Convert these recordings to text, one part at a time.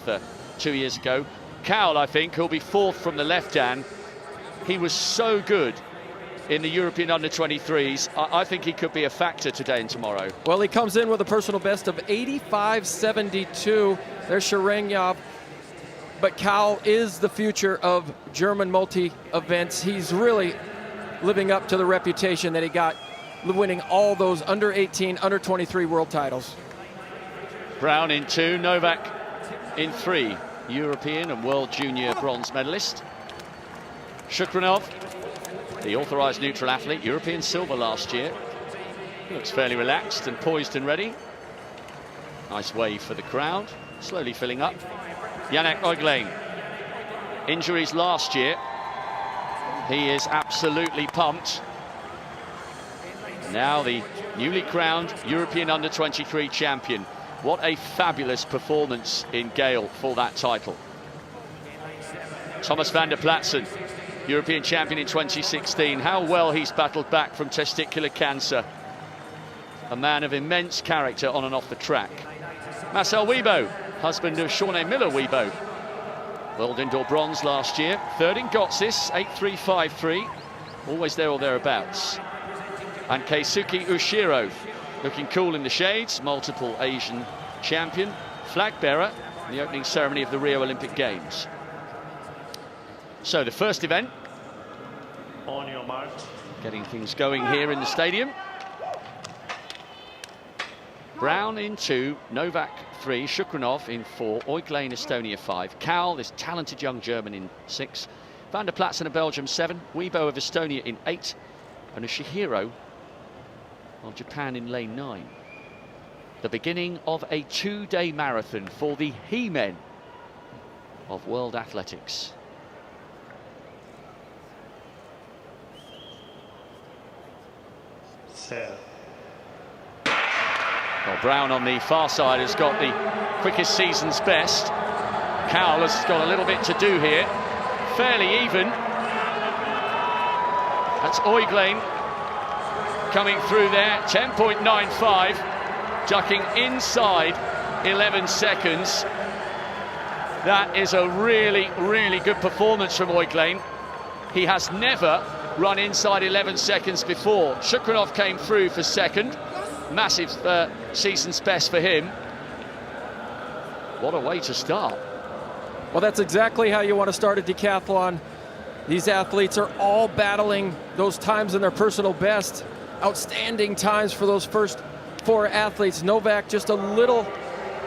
together 2 years ago. Cowell, I think, who'll be fourth from the left hand. He was so good in the European under-23s. I think he could be a factor today and tomorrow. Well, he comes in with a personal best of 85.72. There's Sharenyov. But Cowell is the future of German multi-events. He's really living up to the reputation that he got, winning all those under-18, under-23 world titles. Brown in 2, Novak in 3. European and World Junior bronze medalist. Shukranov, the authorised neutral athlete, European silver last year. He looks fairly relaxed and poised and ready. Nice wave for the crowd, slowly filling up. Yannick Oiglein, injuries last year. He is absolutely pumped. Now the newly crowned European under-23 champion. What a fabulous performance in Gale for that title. Thomas van der Platsen, European champion in 2016. How well he's battled back from testicular cancer. A man of immense character on and off the track. Marcel Weibo, husband of Shawnee Miller-Weibo. World indoor bronze last year. Third in Gotsis, 8.353. Always there or thereabouts. And Keisuke Ushiro, looking cool in the shades, multiple Asian champion, flag bearer in the opening ceremony of the Rio Olympic Games. So the first event, on your mark, getting things going here in the stadium. Brown in 2, Novak 3, Shukranov in 4, Oiglein, Estonia 5, Cowell, this talented young German, in 6, Van der Platsen of Belgium 7, Weibo of Estonia in 8, and Ushihiro of Japan in lane 9. The beginning of a 2-day marathon for the he-men of world athletics. set. Well, Brown on the far side has got the quickest season's best. Cowell has got a little bit to do here. Fairly even. That's Oiglein coming through there, 10.95, ducking inside 11 seconds. That is a really, really good performance from Oiglein. He has never run inside 11 seconds before. Shukranov came through for second. Massive season's best for him. What a way to start. Well, that's exactly how you want to start a decathlon. These athletes are all battling those times in their personal best. Outstanding times for those first 4 athletes. Novak just a little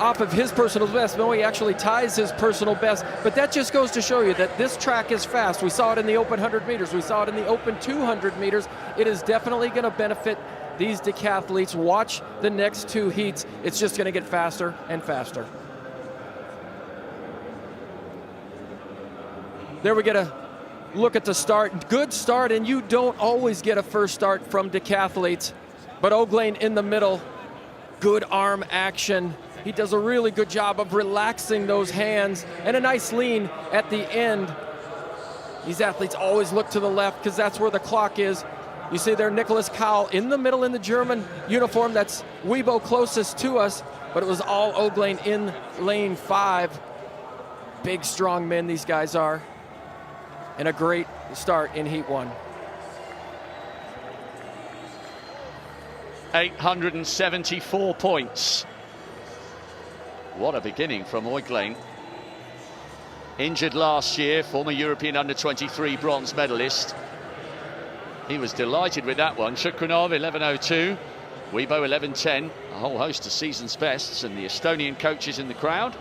off of his personal best. No, he actually ties his personal best. But that just goes to show you that this track is fast. We saw it in the open 100 meters. We saw it in the open 200 meters. It is definitely going to benefit these decathletes. Watch the next 2 heats. It's just going to get faster and faster. There we get a look at the start. Good start, and you don't always get a first start from decathletes. But Oiglein in the middle, good arm action. He does a really good job of relaxing those hands, and a nice lean at the end. These athletes always look to the left because that's where the clock is. You see there Nicholas Cowell in the middle in the German uniform. That's Weibo closest to us, but it was all Oiglein in lane 5. Big, strong men these guys are. And a great start in Heat 1. 874 points. What a beginning from Oiglein. Injured last year, former European under-23 bronze medalist. He was delighted with that one. Shukranov 11.02, Weibo 11.10. A whole host of season's bests, and the Estonian coaches in the crowd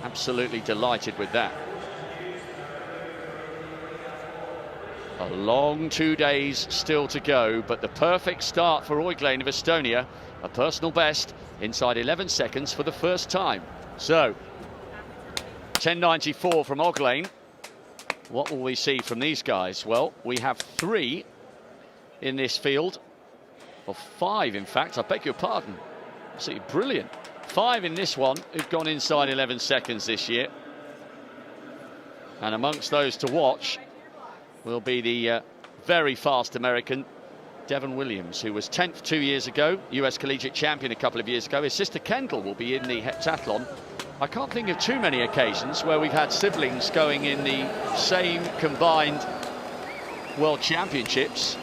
absolutely delighted with that. A long 2 days still to go, but the perfect start for Oiglein of Estonia. A personal best inside 11 seconds for the first time. So, 10.94 from Oiglein. What will we see from these guys? Well, we have 3 in this field, or 5 in fact, I beg your pardon. Absolutely brilliant. 5 in this one who've gone inside 11 seconds this year. And amongst those to watch will be the very fast American Devon Williams, who was 10th 2 years ago, US collegiate champion a couple of years ago. His sister Kendall will be in the heptathlon I can't think of too many occasions where we've had siblings going in the same combined World Championships.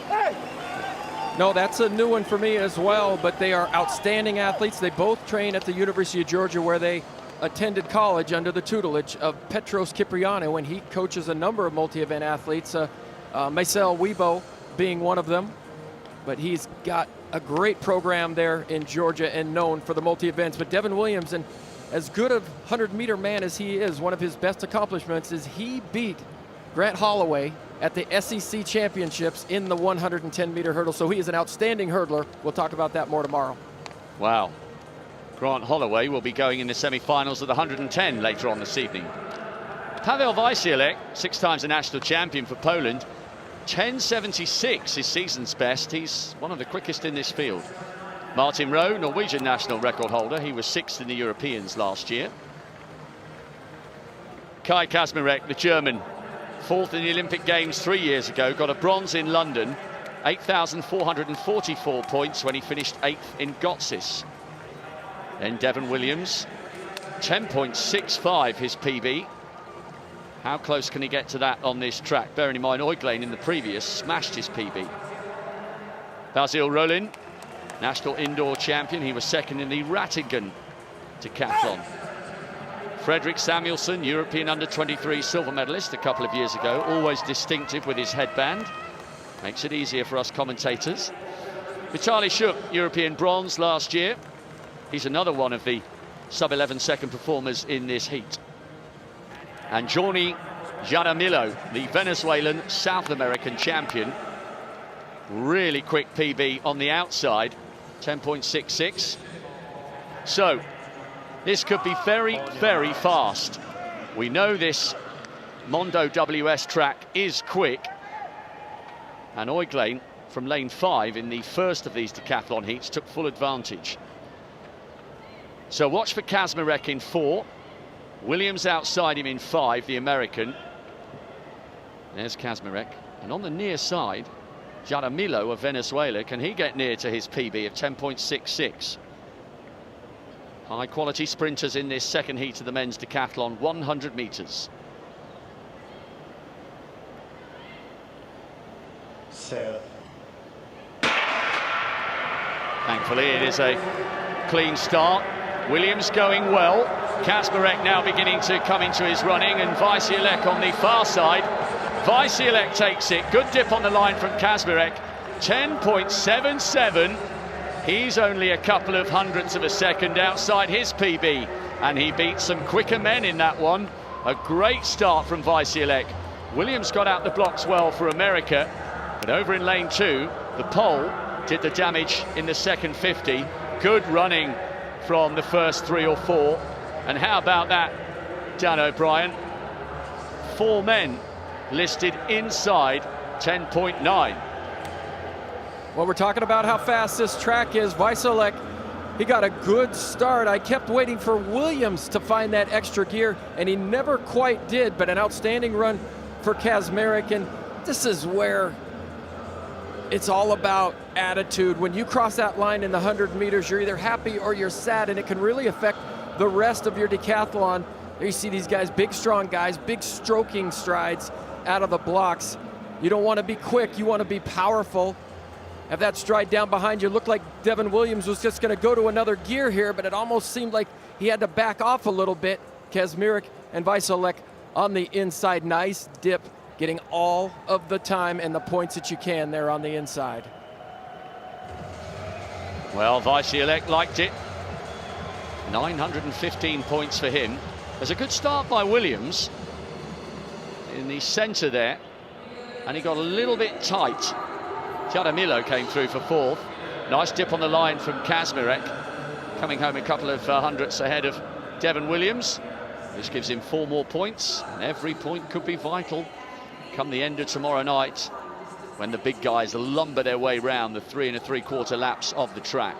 No, that's a new one for me as well, but they are outstanding athletes. They both train at the University of Georgia, where they attended college under the tutelage of Petros Kyprianou, and he coaches a number of multi-event athletes, Marcel Weibo being one of them. But he's got a great program there in Georgia and known for the multi-events. But Devin Williams, and as good a 100-meter man as he is, one of his best accomplishments is he beat Grant Holloway at the SEC Championships in the 110-meter hurdle. So he is an outstanding hurdler. We'll talk about that more tomorrow. Wow. Grant Holloway will be going in the semi-finals of the 110 later on this evening. Paweł Wysiłek, 6 times a national champion for Poland, 10.76 his season's best. He's one of the quickest in this field. Martin Rowe, Norwegian national record holder. He was 6th in the Europeans last year. Kai Kaczmarek, the German, 4th in the Olympic Games 3 years ago, got a bronze in London, 8,444 points when he finished 8th in Gotsis. Then Devin Williams, 10.65 his PB. How close can he get to that on this track? Bearing in mind, Oiglein in the previous smashed his PB. Basil Rolin, national indoor champion. He was 2nd in the Rattingen decathlon. Fredrik Samuelsson, European under-23 silver medalist a couple of years ago, always distinctive with his headband. Makes it easier for us commentators. Vitaly Shuk, European bronze last year. He's another one of the sub-11 second performers in this heat. And Johnny Jaramillo, the Venezuelan South American champion. Really quick PB on the outside, 10.66. So, this could be very, very fast. We know this Mondo WS track is quick. And Oiglein, from lane 5 in the first of these decathlon heats, took full advantage. So watch for Kaczmarek in 4. Williams outside him in 5, the American. There's Kaczmarek. And on the near side, Jaramillo of Venezuela. Can he get near to his PB of 10.66? High quality sprinters in this second heat of the men's decathlon, 100 meters. Thankfully, it is a clean start. Williams going well. Kaczmarek now beginning to come into his running, and Wysiłek on the far side. Wysiłek takes it. Good dip on the line from Kaczmarek. 10.77. He's only a couple of hundredths of a second outside his PB, and he beat some quicker men in that one. A great start from Wysiłek. Williams got out the blocks well for America, but over in lane 2, the pole did the damage in the second 50. Good running from the first 3 or 4. And how about that, Dan O'Brien? 4 men listed inside 10.9. Well, we're talking about how fast this track is. Wysiłek, he got a good start. I kept waiting for Williams to find that extra gear, and he never quite did, but an outstanding run for Kaczmarek. And this is where it's all about attitude. When you cross that line in the 100 meters, you're either happy or you're sad, and it can really affect the rest of your decathlon. There you see these guys, big, strong guys, big stroking strides out of the blocks. You don't want to be quick, you want to be powerful. Have that stride down behind you. Looked like Devin Williams was just going to go to another gear here, but it almost seemed like he had to back off a little bit. Kaczmarek and Wysiłek on the inside. Nice dip, getting all of the time and the points that you can there on the inside. Well, Wysiłek liked it. 915 points for him. There's a good start by Williams in the centre there, and he got a little bit tight. Jaramillo came through for 4th. Nice dip on the line from Kaczmarek, coming home a couple of hundredths ahead of Devin Williams. This gives him 4 more points, and every point could be vital come the end of tomorrow night, when the big guys lumber their way round the 3 3/4 laps of the track.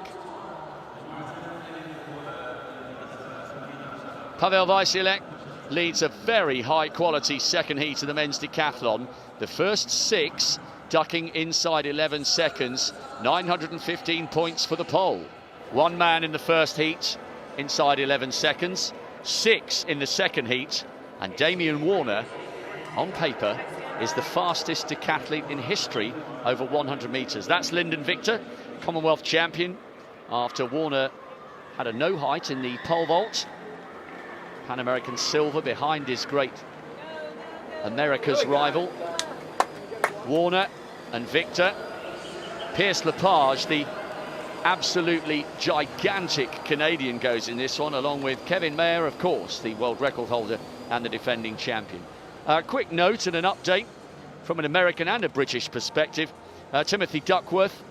Paweł Wysiłek leads a very high-quality second heat of the men's decathlon. The first 6 ducking inside 11 seconds, 915 points for the pole. One man in the first heat inside 11 seconds. 10.6 in the second heat. And Damian Warner, on paper, is the fastest decathlete in history over 100 metres. That's Lyndon Victor, Commonwealth champion, after Warner had a no height in the pole vault. Pan American silver behind his great America's rival. Warner and Victor. Pierce Lepage, the absolutely gigantic Canadian, goes in this one, along with Kevin Mayer, of course, the world record holder and the defending champion. Quick note and an update from an American and a British perspective. Timothy Duckworth,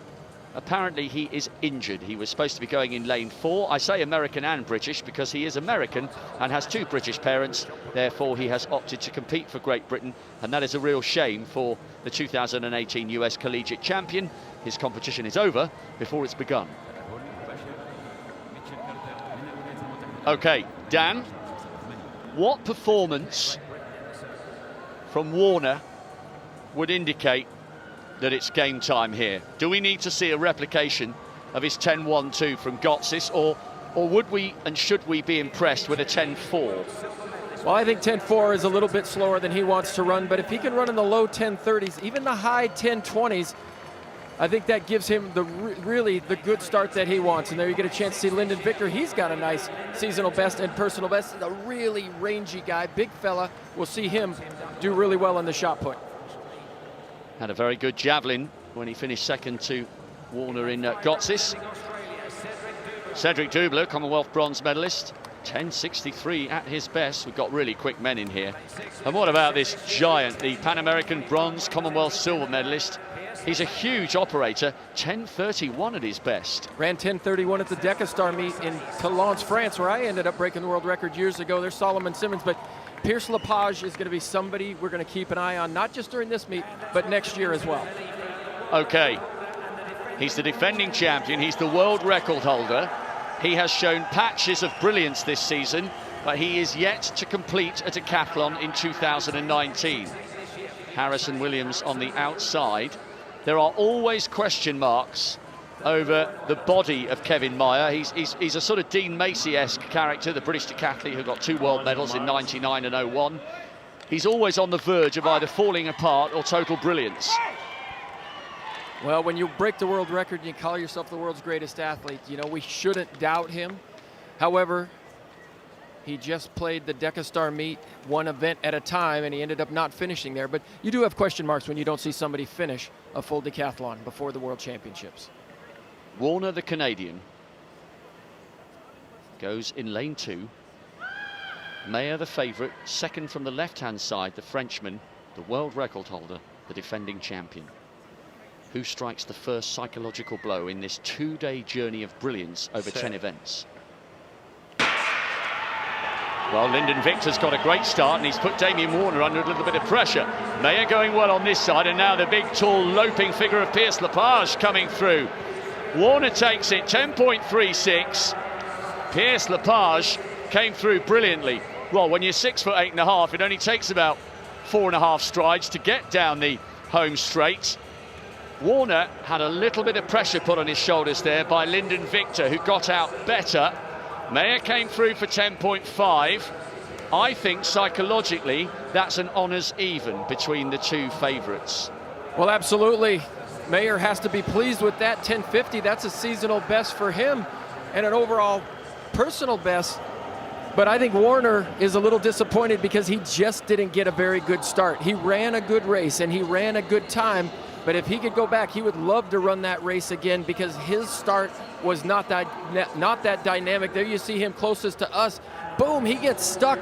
apparently he is injured. He was supposed to be going in lane 4. I say American and British because he is American and has 2 British parents. Therefore, he has opted to compete for Great Britain, and that is a real shame for the 2018 US Collegiate Champion. His competition is over before it's begun. Okay, Dan, what performance from Warner would indicate that it's game time here? Do we need to see a replication of his 10.12 from Gotsis, or would we and should we be impressed with a 10.4? Well, I think 10.4 is a little bit slower than he wants to run, but if he can run in the low 10.30s, even the high 10.20s, I think that gives him the really the good start that he wants. And there you get a chance to see Lyndon Victor. He's got a nice seasonal best and personal best. He's a really rangy guy, big fella. We'll see him do really well in the shot put. Had a very good javelin when he finished second to Warner in Gotsis. Cedric Dubler, Commonwealth bronze medalist, 10.63 at his best. We've got really quick men in here. And what about this giant, the Pan American bronze, Commonwealth silver medalist? He's a huge operator, 10.31 at his best. Ran 10.31 at the Decastar meet in Talence, France, where I ended up breaking the world record years ago. There's Solomon Simmons, but Pierce Lepage is going to be somebody we're going to keep an eye on, not just during this meet, but next year as well. Okay, he's the defending champion, he's the world record holder. He has shown patches of brilliance this season, but he is yet to complete a decathlon in 2019. Harrison Williams on the outside. There are always question marks over the body of Kevin Mayer. He's a sort of Dean Macy-esque character, the British decathlete who got 2 world medals in 99 and 01. He's always on the verge of either falling apart or total brilliance. Well, when you break the world record and you call yourself the world's greatest athlete, you know, we shouldn't doubt him. However, he just played the Decastar meet one event at a time, and he ended up not finishing there. But you do have question marks when you don't see somebody finish a full decathlon before the World Championships. Warner, the Canadian, goes in lane 2. Mayer, the favourite, second from the left-hand side, the Frenchman, the world record holder, the defending champion. Who strikes the first psychological blow in this 2-day journey of brilliance over 10 events? Well, Lyndon Victor's got a great start, and he's put Damian Warner under a little bit of pressure. Mayer going well on this side, and now the big, tall, loping figure of Pierce Lepage coming through. Warner takes it, 10.36. Pierce Lepage came through brilliantly. Well, when you're 6'8½", it only takes about 4.5 strides to get down the home straight. Warner had a little bit of pressure put on his shoulders there by Lyndon Victor, who got out better. Mayer came through for 10.5. I think psychologically that's an honours even between the two favourites. Well, absolutely. Mayer has to be pleased with that 10.50. That's a seasonal best for him and an overall personal best. But I think Warner is a little disappointed because he just didn't get a very good start. He ran a good race and he ran a good time, but if he could go back, he would love to run that race again because his start was not that dynamic. There you see him closest to us. Boom, he gets stuck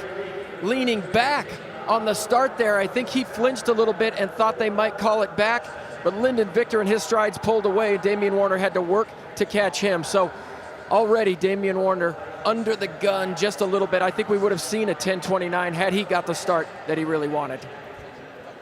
leaning back on the start there. I think he flinched a little bit and thought they might call it back, but Lyndon Victor and his strides pulled away. Damian Warner had to work to catch him. So already Damian Warner under the gun just a little bit. I think we would have seen a 10.29 had he got the start that he really wanted.